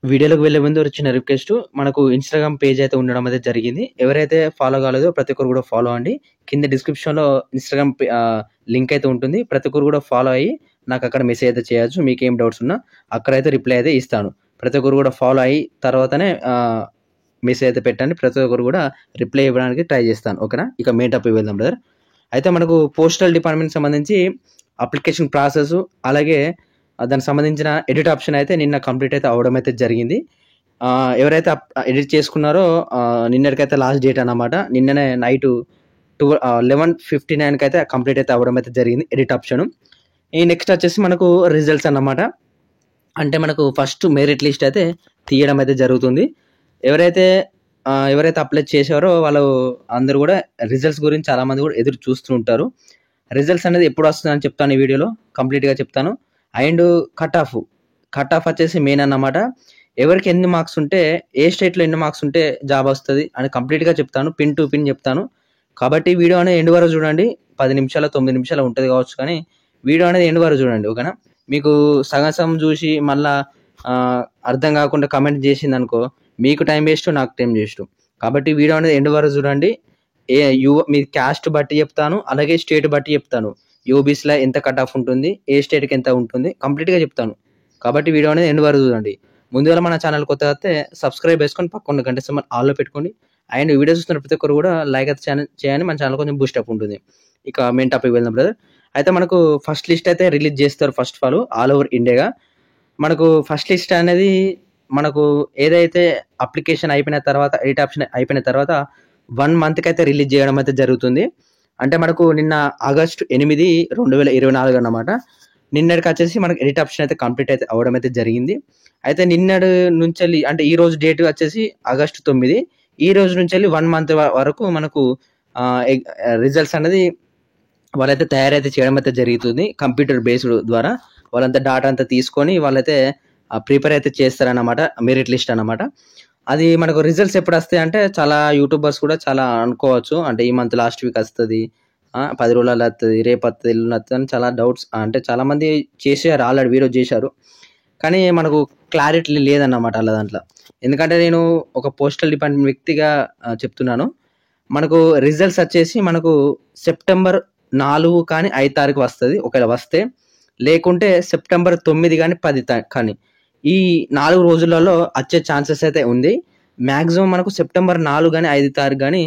వీడియోలోకి వెళ్ళే ముందు ఒక చిన్న రిక్వెస్ట్. మనకు ఇన్‌స్టాగ్రామ్ పేజ్ అయితే ఉండడం అయితే జరిగింది. ఎవరైతే ఫాలో కాలేదో ప్రతి ఒక్కరు కూడా ఫాలో అవ్వండి. కింద డిస్క్రిప్షన్‌లో ఇన్‌స్టాగ్రామ్ లింక్ అయితే ఉంటుంది. ప్రతి ఒక్కరు కూడా ఫాలో అయ్యి నాకక్కడ మెసేజ్ అయితే చేయొచ్చు. మీకేం డౌట్స్ ఉన్నా అక్కడైతే రిప్లై అయితే ఇస్తాను. ప్రతి ఒక్కరు కూడా ఫాలో అయ్యి తర్వాతనే మెసేజ్ అయితే పెట్టండి. ప్రతి ఒక్కరు కూడా రిప్లై ఇవ్వడానికి ట్రై చేస్తాను. ఓకేనా? ఇక మెయిన్ టాపిక్‌కి వెళ్దాం బ్రదర్. అయితే మనకు పోస్టల్ డిపార్ట్‌మెంట్‌కి సంబంధించి అప్లికేషన్ ప్రాసెస్ అలాగే దానికి సంబంధించిన ఎడిట్ ఆప్షన్ అయితే నిన్న కంప్లీట్ అయితే అవ్వడం అయితే జరిగింది. ఎవరైతే ఎడిట్ చేసుకున్నారో నిన్నటికైతే లాస్ట్ డేట్ అన్నమాట. నిన్ననే నైటు 11:59 అయితే కంప్లీట్ అయితే అవ్వడం అయితే జరిగింది ఎడిట్ ఆప్షన్. ఈ నెక్స్ట్ వచ్చేసి మనకు రిజల్ట్స్ అన్నమాట. అంటే మనకు ఫస్ట్ మెరిట్ లిస్ట్ అయితే తీయడం అయితే జరుగుతుంది. ఎవరైతే అప్లై చేశారో వాళ్ళు అందరూ కూడా రిజల్ట్స్ గురించి చాలామంది కూడా ఎదురు చూస్తూ ఉంటారు. రిజల్ట్స్ అనేది ఎప్పుడు వస్తుందని చెప్తాను ఈ వీడియోలో కంప్లీట్‌గా చెప్తాను. అండ్ కట్ ఆఫ్ వచ్చేసి మెయిన్ అన్నమాట. ఎవరికి ఎన్ని మార్క్స్ ఉంటే ఏ స్టేట్‌లో ఎన్ని మార్క్స్ ఉంటే జాబ్ వస్తది అని కంప్లీట్‌గా చెప్తాను. పిన్ టు పిన్ చెప్తాను. కాబట్టి వీడియో అనేది ఎండ్ వరకు చూడండి. 10 నిమిషాలు 9 నిమిషాలు ఉంటది కావచ్చు కానీ వీడియో అనేది ఎండ్ వరకు చూడండి. ఓకేనా? మీకు సగం చూసి మళ్ళా అర్థం కాకుండా కామెంట్ చేసిందనుకో మీకు టైం వేస్ట్, నాకు టైం వేస్ట్. కాబట్టి వీడియో అనేది ఎండ్ వరకు చూడండి. మీ క్యాస్ట్ బట్టి చెప్తాను. అలాగే స్టేట్ బట్టి చెప్తాను. ఓబీసీలో ఎంత కట్ ఆఫ్ ఉంటుంది, ఏ స్టేట్‌కి ఎంత ఉంటుంది కంప్లీట్‌గా చెప్తాను. కాబట్టి వీడియో అనేది ఎండ్ వరకు చూడండి. ముందుగా మన ఛానల్ కొత్తగా వస్తే సబ్స్క్రైబ్ చేసుకొని పక్కన గంట సింబల్ ఆల్‌లో పెట్టుకోండి. అండ్ వీడియో చూస్తున్న ప్రతి ఒక్కరు కూడా లైక్ అయితే చేయండి. మన ఛానల్ కొంచెం బూస్ట్ అప్ ఉంటుంది. ఇక మెయిన్ టాపిక్ వెళ్దాం బ్రదర్. అయితే మనకు ఫస్ట్ లిస్ట్ అయితే రిలీజ్ చేస్తారు ఫస్ట్ ఆఫ్ ఆల్ ఓవర్ ఇండియాగా. మనకు ఫస్ట్ లిస్ట్ అనేది మనకు ఏదైతే అప్లికేషన్ అయిపోయిన తర్వాత ఎడిట్ ఆప్షన్ అయిపోయిన తర్వాత 1 మంత్‌కి అయితే రిలీజ్ చేయడం అయితే జరుగుతుంది. అంటే మనకు నిన్న ఆగస్టు 8, 2024 అన్నమాట. నిన్నటికి వచ్చేసి మనకు ఎడిట్ ఆప్షన్ అయితే కంప్లీట్ అయితే అవ్వడం అయితే జరిగింది. అయితే నిన్నటి నుంచెల్లి అంటే ఈ రోజు డేట్ వచ్చేసి ఆగస్టు 9. ఈ రోజు నుంచెల్లి 1 మంత్ వరకు మనకు రిజల్ట్స్ అనేది వాళ్ళైతే తయారైతే చేయడం అయితే జరుగుతుంది. కంప్యూటర్ బేస్డ్ ద్వారా వాళ్ళంతా డాటా అంతా తీసుకొని వాళ్ళైతే ప్రిపేర్ అయితే చేస్తారన్నమాట. మెరిట్ లిస్ట్ అన్నమాట. అది మనకు రిజల్ట్స్ ఎప్పుడు వస్తాయి అంటే చాలా యూట్యూబర్స్ కూడా చాలా అనుకోవచ్చు. అంటే ఈ మంత్ లాస్ట్ వీక్ వస్తది. 10 రోజులలో వస్తది, రేపు వస్తది, ఎల్లుండి వస్తది అని చాలా డౌట్స్ అంటే చాలామంది చేశారు, ఆల్రెడీ వీడియో చేశారు. కానీ మనకు క్లారిటీ లేదన్నమాట అలా దాంట్లో. ఎందుకంటే నేను ఒక పోస్టల్ డిపార్ట్మెంట్ వ్యక్తిగా చెప్తున్నాను. మనకు రిజల్ట్స్ వచ్చేసి మనకు సెప్టెంబర్ 4 కానీ 5 తారీఖు వస్తది. ఒకవేళ వస్తే, లేకుంటే సెప్టెంబర్ 9 కానీ 10 కానీ ఈ 4 రోజులలో వచ్చే ఛాన్సెస్ అయితే ఉంది. మాక్సిమం మనకు సెప్టెంబర్ 4 కానీ 5 తారీఖు కానీ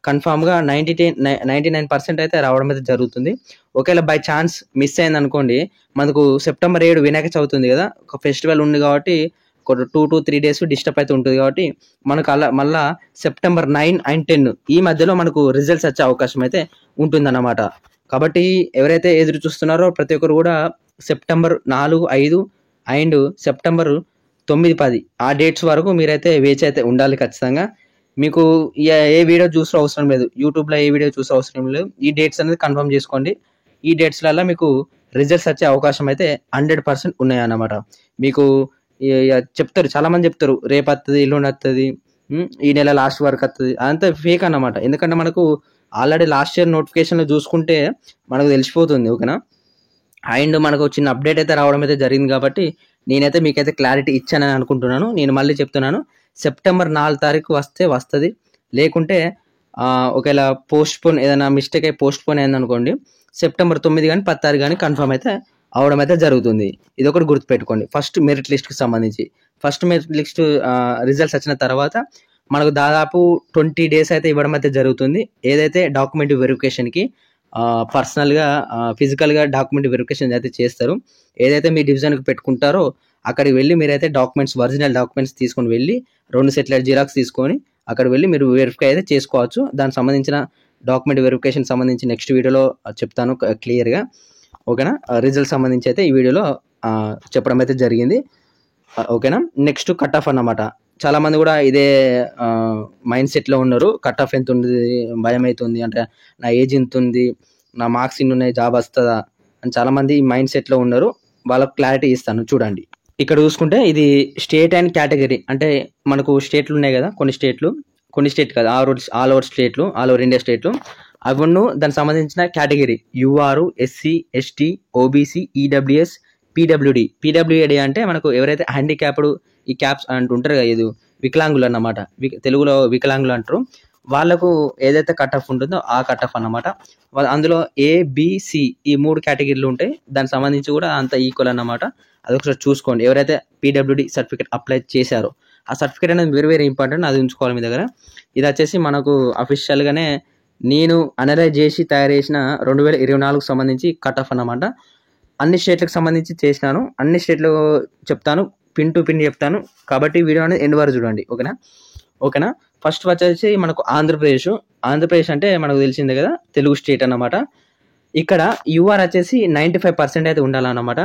కన్ఫామ్‌గా 99% అయితే రావడం అయితే జరుగుతుంది. ఒకవేళ బై ఛాన్స్ మిస్ అయిందనుకోండి, మనకు సెప్టెంబర్ 7 వినాయక చవితి ఉంది కదా! ఒక ఫెస్టివల్ ఉంది కాబట్టి ఒక 2-3 డేస్ డిస్టర్బ్ అయితే ఉంటుంది కాబట్టి మనకు అలా మళ్ళా సెప్టెంబర్ 9 అండ్ 10 ఈ మధ్యలో మనకు రిజల్ట్స్ వచ్చే అవకాశం అయితే ఉంటుందన్నమాట. కాబట్టి ఎవరైతే ఎదురు చూస్తున్నారో ప్రతి ఒక్కరు కూడా సెప్టెంబర్ 4, 5 అండ్ సెప్టెంబర్ 9, 10 ఆ డేట్స్ వరకు మీరైతే వేచి అయితే ఉండాలి ఖచ్చితంగా. మీకు ఏ వీడియో చూసే అవసరం లేదు. యూట్యూబ్‌లో ఏ వీడియో చూసే అవసరం లేదు. ఈ డేట్స్ అనేది కన్ఫర్మ్ చేసుకోండి. ఈ డేట్స్‌లల్లా మీకు రిజల్ట్స్ వచ్చే అవకాశం అయితే 100% ఉన్నాయన్నమాట. మీకు చెప్తారు, చాలామంది చెప్తారు రేపు వస్తది, ఎల్లుండి వస్తది, ఈ నెల లాస్ట్ వరకు వస్తది. అదంతా ఫేక్ అన్నమాట. ఎందుకంటే మనకు ఆల్రెడీ లాస్ట్ ఇయర్ నోటిఫికేషన్‌లో చూసుకుంటే మనకు తెలిసిపోతుంది. ఓకేనా? అండ్ మనకు చిన్న అప్డేట్ అయితే రావడం అయితే జరిగింది కాబట్టి నేనైతే మీకైతే క్లారిటీ ఇచ్చానని అనుకుంటున్నాను. నేను మళ్ళీ చెప్తున్నాను, సెప్టెంబర్ 4 తారీఖు వస్తే వస్తది. లేకుంటే ఒకవేళ పోస్ట్‌పోన్ ఏదైనా మిస్టేక్ అయ్యి పోస్ట్‌పోన్ అయిందనుకోండి, సెప్టెంబర్ 9 కానీ 10 తారీఖు కానీ కన్ఫర్మ్ అయితే అవ్వడం అయితే జరుగుతుంది. ఇదొకటి గుర్తుపెట్టుకోండి. ఫస్ట్ మెరిట్ లిస్ట్‌కి సంబంధించి. ఫస్ట్ మెరిట్ లిస్ట్ రిజల్ట్స్ వచ్చిన తర్వాత మనకు దాదాపు 20 డేస్ అయితే ఇవ్వడం అయితే జరుగుతుంది. ఏదైతే డాక్యుమెంట్ వెరిఫికేషన్‌కి పర్సనల్‌గా ఫిజికల్‌గా డాక్యుమెంట్ వెరిఫికేషన్ అయితే చేస్తారు. ఏదైతే మీ డివిజన్‌కి పెట్టుకుంటారో అక్కడికి వెళ్ళి మీరైతే ఒరిజినల్ డాక్యుమెంట్స్ తీసుకొని వెళ్ళి 2 సెట్ల జిరాక్స్ తీసుకొని అక్కడికి వెళ్ళి మీరు వెరిఫై అయితే చేసుకోవచ్చు. దానికి సంబంధించిన డాక్యుమెంట్ వెరిఫికేషన్ సంబంధించి నెక్స్ట్ వీడియోలో చెప్తాను క్లియర్‌గా. ఓకేనా? రిజల్ట్ సంబంధించి అయితే ఈ వీడియోలో చెప్పడం అయితే జరిగింది. ఓకేనా? నెక్స్ట్ కట్ ఆఫ్ అన్నమాట. చాలామంది కూడా ఇదే మైండ్ సెట్‌లో ఉన్నారు. కట్ ఆఫ్ ఎంత ఉంది, భయం అవుతుంది, అంటే నా ఏజ్ ఇంత ఉంది, నా మార్క్స్ ఇన్ని ఉన్నాయి, జాబ్ వస్తదా అని చాలామంది మైండ్ సెట్‌లో ఉన్నారు. వాళ్ళకి క్లారిటీ ఇస్తాను చూడండి. ఇక్కడ చూసుకుంటే ఇది స్టేట్ అండ్ కేటగిరీ. అంటే మనకు స్టేట్లు ఉన్నాయి కదా, కొన్ని స్టేట్ కాదు, ఆల్ ఓవర్ స్టేట్లు, ఆల్ ఓవర్ ఇండియా స్టేట్లు. అవును, దానికి సంబంధించిన category UR, SC, ST, OBC, EWS, పీడబ్ల్యూడి అంటే మనకు ఎవరైతే హ్యాండిక్యాప్డ్ ఈ క్యాప్స్ అంటుంటారు కదా, ఇది వికలాంగులు అన్నమాట, తెలుగులో వికలాంగులు అంటారు. వాళ్ళకు ఏదైతే కట్ ఆఫ్ ఉంటుందో ఆ కట్ ఆఫ్ అన్నమాట. అందులో ఏబిసి ఈ 3 కేటగిరీలు ఉంటాయి. దానికి సంబంధించి కూడా అంత ఈక్వల్ అన్నమాట. అదొకసారి చూసుకోండి. ఎవరైతే పీడబ్ల్యూడి సర్టిఫికేట్ అప్లై చేశారో ఆ సర్టిఫికేట్ అనేది వెరీ ఇంపార్టెంట్, అది ఉంచుకోవాలి మీ దగ్గర. ఇది వచ్చేసి మనకు అఫీషియల్గానే నేను అనలైజ్ చేసి తయారు చేసిన 2024 సంబంధించి కట్ ఆఫ్ అన్నమాట. అన్ని స్టేట్లకు సంబంధించి చేసినాను, అన్ని స్టేట్లు చెప్తాను, పిన్ టు పిన్ చెప్తాను. కాబట్టి వీడియో అనేది ఎండ్ వరకు చూడండి. ఓకేనా. ఫస్ట్ వచ్చేసి మనకు ఆంధ్రప్రదేశ్ అంటే మనకు తెలిసిందే కదా, తెలుగు స్టేట్ అన్నమాట. ఇక్కడ యూఆర్ వచ్చేసి 95% అయితే ఉండాలన్నమాట.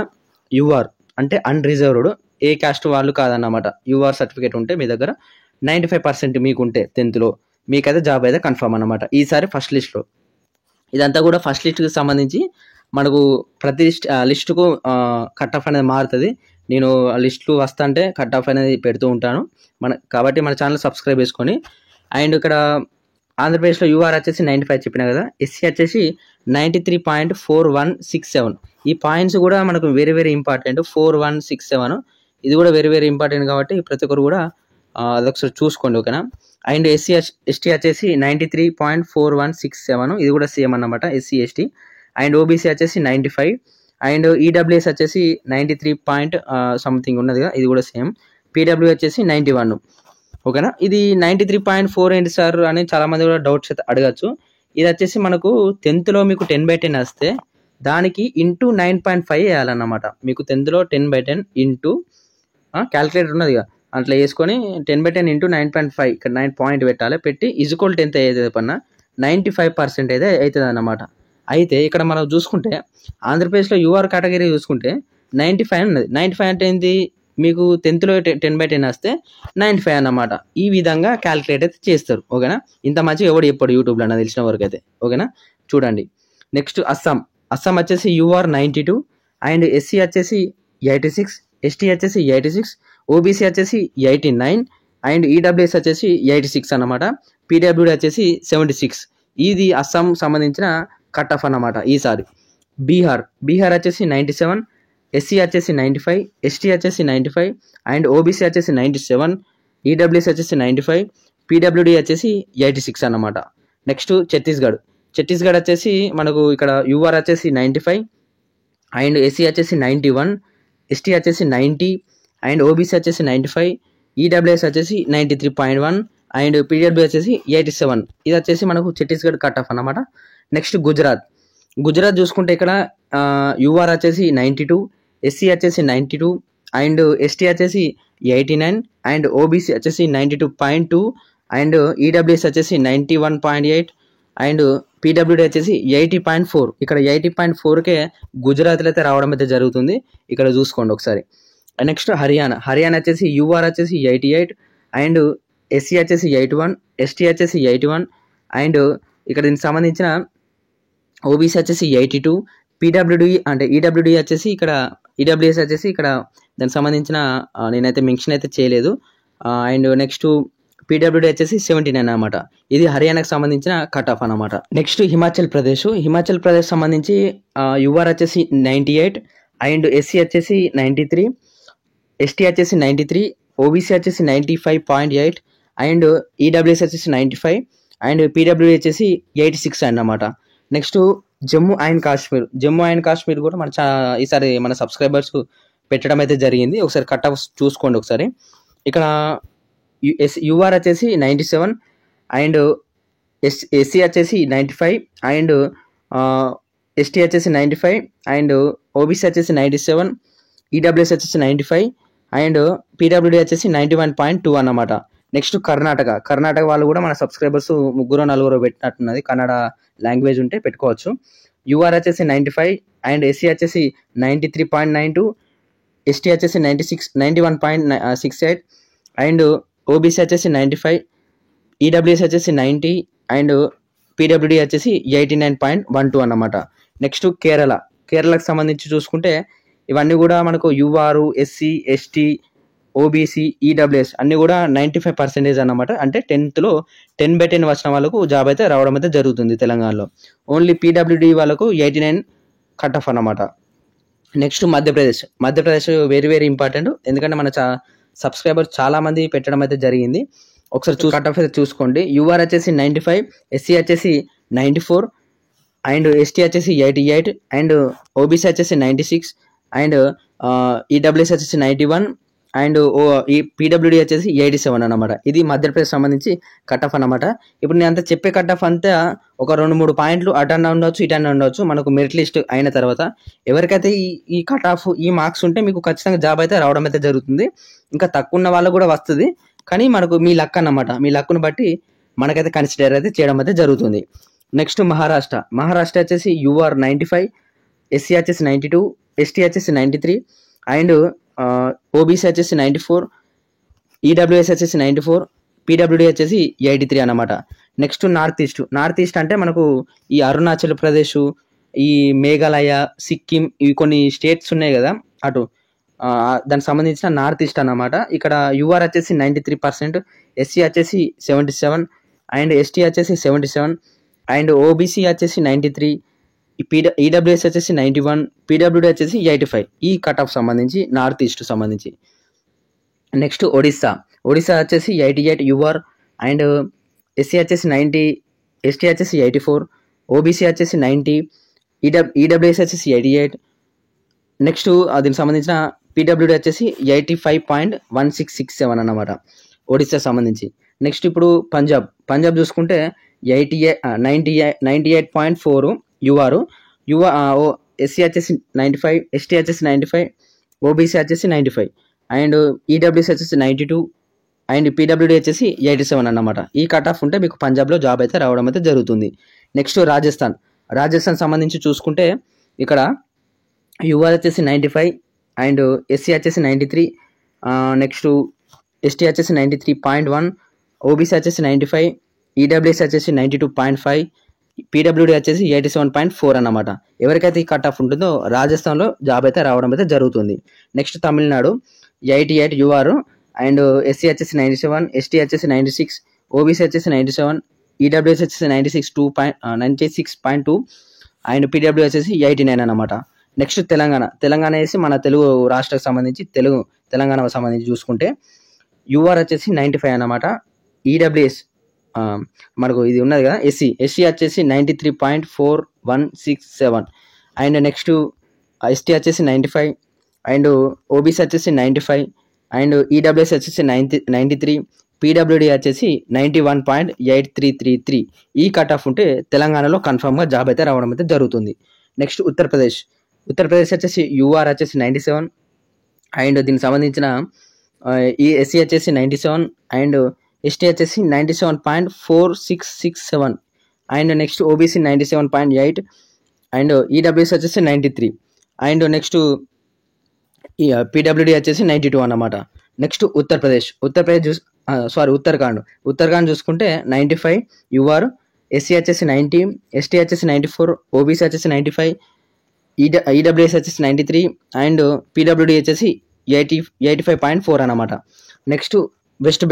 యూఆర్ అంటే అన్రిజర్వ్డ్, ఏ కాస్ట్ వాళ్ళు కాదన్నమాట. యూఆర్ సర్టిఫికేట్ ఉంటే మీ దగ్గర 95% మీకుంటే 10th మీకైతే జాబ్ అయితే కన్ఫర్మ్ అన్నమాట ఈసారి ఫస్ట్ లిస్ట్లో. ఇదంతా కూడా ఫస్ట్ లిస్ట్కి సంబంధించి మనకు ప్రతి లిస్టుకు కట్ ఆఫ్ అనేది మారుతుంది. నేను లిస్టులు వస్తుంటే కట్ ఆఫ్ అనేది పెడుతూ ఉంటాను కాబట్టి మన ఛానల్ సబ్స్క్రైబ్ చేసుకొని. అండ్ ఇక్కడ ఆంధ్రప్రదేశ్లో యూఆర్ వచ్చేసి 95 చెప్పినా కదా, ఎస్సీ వచ్చేసి 93.4167. ఈ పాయింట్స్ కూడా మనకు వెరీ ఇంపార్టెంట్. 4167 ఇది కూడా వెరీ ఇంపార్టెంట్ కాబట్టి ప్రతి ఒక్కరు కూడా అదొకసారి చూసుకోండి. ఓకేనా. అండ్ ఎస్టీ వచ్చేసి 93.4167 ఇది కూడా సేమ్ అన్నమాట, ఎస్సీ ఎస్టీ. అండ్ ఓబీసీ వచ్చేసి 95. అండ్ ఈడబ్ల్యూఎస్ వచ్చేసి 93 సంథింగ్ ఉన్నది కదా, ఇది కూడా సేమ్. పీడబ్ల్యూ వచ్చేసి 91. ఓకేనా. ఇది 93.4 ఏంటి సార్ అని చాలా మంది కూడా డౌట్స్ అయితే అడగచ్చు. ఇది వచ్చేసి మనకు 10th మీకు 10/10 వస్తే దానికి ఇంటూ 9.5 వేయాలన్నమాట. మీకు 10th 10/10 ఇంటూ క్యాలిక్యులేటర్ ఉన్నది కదా, అట్లా వేసుకొని 10/10 ఇంటూ 9.5 ఇక్కడ 9 పాయింట్ పెట్టాలి. పెట్టి ఈజ్వల్ 10th ఏదైతే పన్నా 95% అయితే అవుతుంది అన్నమాట. అయితే ఇక్కడ మనం చూసుకుంటే ఆంధ్రప్రదేశ్లో యూఆర్ కేటగిరీ చూసుకుంటే 95 ఉన్నది. 95 అంటే ఏంటి, మీకు 10th 10/10 వస్తే 95 అన్నమాట. ఈ విధంగా క్యాలిక్యులేట్ అయితే చేస్తారు. ఓకేనా. ఇంత మంచి ఎవడు చెప్పాడు యూట్యూబ్లో నాకు తెలిసిన వరకు అయితే. ఓకేనా. చూడండి. నెక్స్ట్ అస్సాం వచ్చేసి యూఆర్ 92. అండ్ ఎస్సీ వచ్చేసి 86, ఎస్టీ వచ్చేసి 86, ఓబీసీ వచ్చేసి 89, అండ్ ఈడబ్ల్యూఎస్ వచ్చేసి 86 అన్నమాట. పీడబ్ల్యూడి వచ్చేసి 76. ఇది అస్సాం సంబంధించిన కట్ ఆఫ్ అన్నమాట ఈసారి. బీహార్ వచ్చేసి 97, ఎస్సీ వచ్చేసి 95, ఎస్టీ వచ్చేసి 95, అండ్ ఓబీసీ వచ్చేసి 97, ఈడబ్ల్యూఎస్ వచ్చేసి 95, పీడబ్ల్యూడి వచ్చేసి 86 అన్నమాట. నెక్స్ట్ ఛత్తీస్గఢ్ వచ్చేసి మనకు ఇక్కడ యూఆర్ వచ్చేసి 95, అండ్ ఎస్సీ వచ్చేసి 91, ఎస్టీ వచ్చేసి 90, అండ్ ఓబీసీ వచ్చేసి 95, ఈడబ్ల్యూఎస్ వచ్చేసి 93.1, అండ్ పీడబ్ల్యూ వచ్చేసి 87. ఇది వచ్చేసి మనకు ఛత్తీస్గఢ్ కట్ ఆఫ్ అన్నమాట. నెక్స్ట్ గుజరాత్ చూసుకుంటే ఇక్కడ యూఆర్ వచ్చేసి 92, ఎస్సీ వచ్చేసి 92, అండ్ ఎస్టీ వచ్చేసి 89, అండ్ ఓబీసీ వచ్చేసి 92.2, అండ్ ఈడబ్ల్యూఎస్ వచ్చేసి 91.8, అండ్ పీడబ్ల్యూడి వచ్చేసి 80.4. ఇక్కడ 80.4కే గుజరాత్లో అయితే రావడం అయితే జరుగుతుంది. ఇక్కడ చూసుకోండి ఒకసారి. నెక్స్ట్ హర్యానా వచ్చేసి యూఆర్ వచ్చేసి 88, అండ్ ఎస్సీ వచ్చేసి 81, ఎస్టీ వచ్చేసి 81, అండ్ ఇక్కడ దీనికి సంబంధించిన ఓబీసీ వచ్చేసి 82, పీడబ్ల్యూడి అంటే ఈడబ్ల్యూడి వచ్చేసి ఇక్కడ ఈడబ్ల్యూఎస్ వచ్చేసి ఇక్కడ దానికి సంబంధించిన నేనైతే మెన్షన్ అయితే చేయలేదు. అండ్ నెక్స్ట్ పీడబ్ల్యూడి వచ్చేసి 79 అన్నమాట. ఇది హర్యానాకు సంబంధించిన కట్ ఆఫ్ అన్నమాట. నెక్స్ట్ హిమాచల్ ప్రదేశ్ సంబంధించి యూఆర్ వచ్చేసి 98, అండ్ ఎస్సీ వచ్చేసి 93, ఎస్టీ వచ్చేసి 93, ఓబీసీ వచ్చేసి 95.8, అండ్ ఈడబ్ల్యూఎస్ వచ్చేసి 95, అండ్ పీడబ్ల్యూడి వచ్చేసి 86 అన్నమాట. నెక్స్ట్ జమ్మూ అండ్ కాశ్మీర్ కూడా మన ఈసారి మన సబ్స్క్రైబర్స్ పెట్టడం అయితే జరిగింది. ఒకసారి కట్ ఆఫ్ చూసుకోండి ఒకసారి. ఇక్కడ యూఆర్ వచ్చేసి 97, అండ్ ఎస్సీ వచ్చేసి 95, అండ్ ఎస్టీ వచ్చేసి 95, అండ్ ఓబీసీ వచ్చేసి 97, ఈడబ్ల్యూఎస్ వచ్చేసి 95, అండ్ పీడబ్ల్యూడి వచ్చేసి 91.2 అన్నమాట. నెక్స్ట్ కర్ణాటక వాళ్ళు కూడా మన సబ్స్క్రైబర్స్ 3-4 పెట్టినట్టున్నది. కన్నడ లాంగ్వేజ్ ఉంటే పెట్టుకోవచ్చు. యూఆర్ వచ్చేసి 95, అండ్ ఎస్సీ వచ్చేసి 93.92, ఎస్టీ వచ్చేసి 91.68, అండ్ ఓబీసీ వచ్చేసి 95, ఈడబ్ల్యూఎస్ వచ్చేసి 90, అండ్ పీడబ్ల్యూడి వచ్చేసి 89.12 అన్నమాట. నెక్స్ట్ కేరళకు సంబంధించి చూసుకుంటే ఇవన్నీ కూడా మనకు UR, SC, ST, OBC, EWS అన్నీ కూడా 95% అన్నమాట. అంటే 10th 10/10 వచ్చిన వాళ్ళకు జాబ్ అయితే రావడం అయితే జరుగుతుంది తెలంగాణలో. ఓన్లీ పీడబ్ల్యూడి వాళ్ళకు 89 కట్ ఆఫ్ అన్నమాట. Next Madhya Pradesh very important. ఎందుకంటే మన సబ్స్క్రైబర్స్ చాలా మంది పెట్టడం అయితే జరిగింది. ఒకసారి కట్ ఆఫ్ అయితే చూసుకోండి. యూఆర్ వచ్చేసి 95, ఎస్సీ వచ్చేసి 94 అండ్ ఎస్టీ వచ్చేసి 88 అండ్ ఓబీసీ వచ్చేసి 96 అండ్ ఈడబ్ల్యూఎస్ వచ్చేసి 91 అండ్ ఈ పీడబ్ల్యూడి వచ్చేసి 87 అనమాట. ఇది మధ్యప్రదేశ్ సంబంధించి కట్ ఆఫ్ అనమాట. ఇప్పుడు నేను అంతా చెప్పే కట్ ఆఫ్ అంతా ఒక 2-3 పాయింట్లు అటన్నా ఉండొచ్చు, ఇటన్నా ఉండొచ్చు. మనకు మెరిట్ లిస్ట్ అయిన తర్వాత ఎవరికైతే ఈ కట్ ఆఫ్ ఈ మార్క్స్ ఉంటే మీకు ఖచ్చితంగా జాబ్ అయితే రావడం అయితే జరుగుతుంది. ఇంకా తక్కువ ఉన్న వాళ్ళకు కూడా వస్తుంది, కానీ మనకు మీ లక్ అన్నమాట. మీ లక్ను బట్టి మనకైతే కన్సిడర్ అయితే చేయడం అయితే జరుగుతుంది. నెక్స్ట్ మహారాష్ట్ర వచ్చేసి యూఆర్ 95, ఎస్సీ వచ్చేసి 92, ఎస్టీ వచ్చేసి 93 అండ్ ఓబీసీ వచ్చేసి 94, ఈడబ్ల్యూఎస్ వచ్చేసి 94, పీడబ్ల్యూడి వచ్చేసి 83 అనమాట. నెక్స్ట్ నార్త్ ఈస్ట్ అంటే మనకు ఈ అరుణాచల్ ప్రదేశ్, ఈ మేఘాలయ, సిక్కిం, ఇవి కొన్ని స్టేట్స్ ఉన్నాయి కదా అటు, దానికి సంబంధించిన నార్త్ ఈస్ట్ అన్నమాట. ఇక్కడ యూఆర్ వచ్చేసి 93%, ఎస్సీ వచ్చేసి 77 అండ్ ఎస్టీ వచ్చేసి 77 అండ్ ఓబీసీ వచ్చేసి 93, ఈడబ్ల్యూఎస్ వచ్చేసి 91, పీడబ్ల్యూడి వచ్చేసి 85. ఈ కట్ ఆఫ్ సంబంధించి నార్త్ ఈస్ట్ సంబంధించి. నెక్స్ట్ ఒడిస్సా వచ్చేసి 88 యూఆర్ అండ్ ఎస్సీ వచ్చేసి 90, ఎస్టీ వచ్చేసి 84, ఓబీసీ వచ్చేసి 90, ఈడబ్ల్యూఎస్ వచ్చేసి 88. నెక్స్ట్ దీనికి సంబంధించిన పీడబ్ల్యూడి వచ్చేసి 85.1667 అన్నమాట ఒడిస్సా సంబంధించి. నెక్స్ట్ ఇప్పుడు పంజాబ్ చూసుకుంటే 98.4 యూఆర్, ఎస్సీ వచ్చేసి 95, ఎస్టీ వచ్చేసి 95, ఓబీసీ వచ్చేసి 95 అండ్ ఈడబ్ల్యూఎస్ వచ్చేసి 92 అండ్ పీడబ్ల్యూడి వచ్చేసి 87 అన్నమాట. ఈ కట్ ఆఫ్ ఉంటే మీకు పంజాబ్లో జాబ్ అయితే రావడం అయితే జరుగుతుంది. నెక్స్ట్ రాజస్థాన్ సంబంధించి చూసుకుంటే ఇక్కడ యూఆర్ వచ్చేసి 95 అండ్ ఎస్సీ వచ్చేసి 93, నెక్స్ట్ ఎస్టీ వచ్చేసి 93.1, ఓబీసీ వచ్చేసి 95, ఈడబ్ల్యూఎస్ వచ్చేసి 92.5, పీడబ్ల్యూడి వచ్చేసి 87.4 అన్నమాట. ఎవరికైతే ఈ కట్ ఆఫ్ ఉంటుందో రాజస్థాన్లో జాబ్ అయితే రావడం అయితే జరుగుతుంది. Next Tamil Nadu 88 UR and SC వచ్చేసి 97, ఎస్టీ వచ్చేసి 96, ఓబీసీ వచ్చేసి 97, ఈడబ్ల్యూఎస్ వచ్చేసి 96.2 అండ్ పీడబ్ల్యూ వచ్చేసి 89 అన్నమాట. నెక్స్ట్ తెలంగాణ వేసి మన తెలుగు రాష్ట్రానికి సంబంధించి తెలంగాణకు సంబంధించి చూసుకుంటే యూఆర్ వచ్చేసి 95 అన్నమాట. ఈడబ్ల్యూఎస్ మనకు ఇది ఉన్నది కదా ఎస్సీ వచ్చేసి 93.4167 అండ్ నెక్స్ట్ ఎస్టీ వచ్చేసి 95 అండ్ ఓబీసీ వచ్చేసి 95 అండ్ ఈడబ్ల్యూఎస్ వచ్చేసి 93, పీడబ్ల్యూడి వచ్చేసి 91.8333. ఈ కట్ ఆఫ్ ఉంటే తెలంగాణలో కన్ఫర్మ్గా జాబ్ అయితే రావడం అయితే జరుగుతుంది. నెక్స్ట్ ఉత్తరప్రదేశ్ వచ్చేసి యూఆర్ వచ్చేసి 97 అండ్ దీనికి సంబంధించిన ఈ ఎస్సీ వచ్చేసి 97 అండ్ ఎస్టీ వచ్చేసి 97.4667 and next OBC 97.8 and EWS వచ్చేసి 93 అండ్ నెక్స్ట్ పీడబ్ల్యూడి వచ్చేసి 92 అన్నమాట. నెక్స్ట్ ఉత్తరాఖండ్ చూసుకుంటే 95 యూఆర్, ఎస్సీ వచ్చేసి 90, ఎస్టీ వచ్చేసి 94, ఓబీసీ వచ్చేసి 95, ఈడబ్ల్యూఎస్ వచ్చేసి 93 అండ్ పీడబ్ల్యూడి వచ్చేసి 85.4 అన్నమాట. నెక్స్ట్ వెస్ట్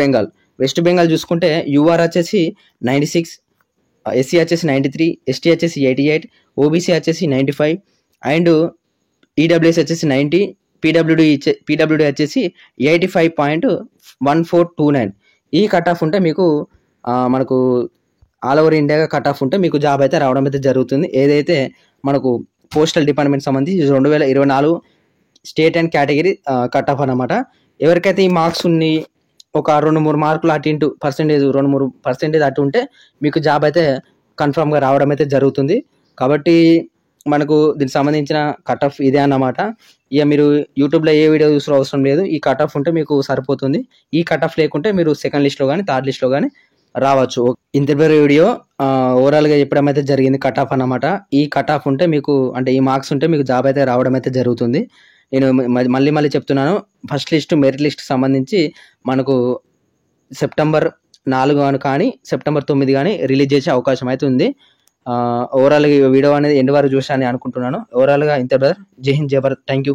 బెంగాల్ చూసుకుంటే యూఆర్ వచ్చేసి 96, ఎస్సీ వచ్చేసి 93, ఎస్టీ వచ్చేసి 88, ఓబీసీ వచ్చేసి 95 అండ్ ఈడబ్ల్యూఎస్ వచ్చేసి 90, పీడబ్ల్యూడి వచ్చేసి 85.1429. ఈ కట్ ఆఫ్ ఉంటే మీకు మనకు ఆల్ ఓవర్ ఇండియాగా కట్ ఆఫ్ ఉంటే మీకు జాబ్ అయితే రావడం అయితే జరుగుతుంది. ఏదైతే మనకు పోస్టల్ డిపార్ట్మెంట్ సంబంధించి 2024 state and category cut off అనమాట. ఎవరికైతే ఈ మార్క్స్ ఉన్నాయి ఒక 2-3 మార్కులు అటు ఇంటూ పర్సెంటేజ్ 2-3% అటు ఉంటే మీకు జాబ్ అయితే కన్ఫర్మ్గా రావడం అయితే జరుగుతుంది. కాబట్టి మనకు దీనికి సంబంధించిన కట్ ఆఫ్ ఇదే అన్నమాట. ఇక మీరు యూట్యూబ్లో ఏ వీడియో చూసిన అవసరం లేదు, ఈ కట్ ఆఫ్ ఉంటే మీకు సరిపోతుంది. ఈ కట్ ఆఫ్ లేకుంటే మీరు సెకండ్ లిస్ట్లో కానీ థర్డ్ లిస్ట్లో కానీ రావచ్చు. ఇంటర్వ్యూ వీడియో ఓవరాల్గా చెప్పడం అయితే జరిగింది కట్ ఆఫ్ అన్నమాట. ఈ కట్ ఆఫ్ ఉంటే మీకు అంటే ఈ మార్క్స్ ఉంటే మీకు జాబ్ అయితే రావడం అయితే జరుగుతుంది. నేను మళ్ళీ చెప్తున్నాను, ఫస్ట్ లిస్ట్ మెరిట్ లిస్ట్ సంబంధించి మనకు సెప్టెంబర్ 4 కానీ సెప్టెంబర్ 9 కానీ రిలీజ్ చేసే అవకాశం అయితే ఉంది. ఓవరాల్గా ఈ వీడియో అనేది ఎండ్ వరకు చూసాను అనుకుంటున్నాను. ఓవరాల్గా ఇంత బ్రదర్. జై హింద్, జై భారత్. Thank you.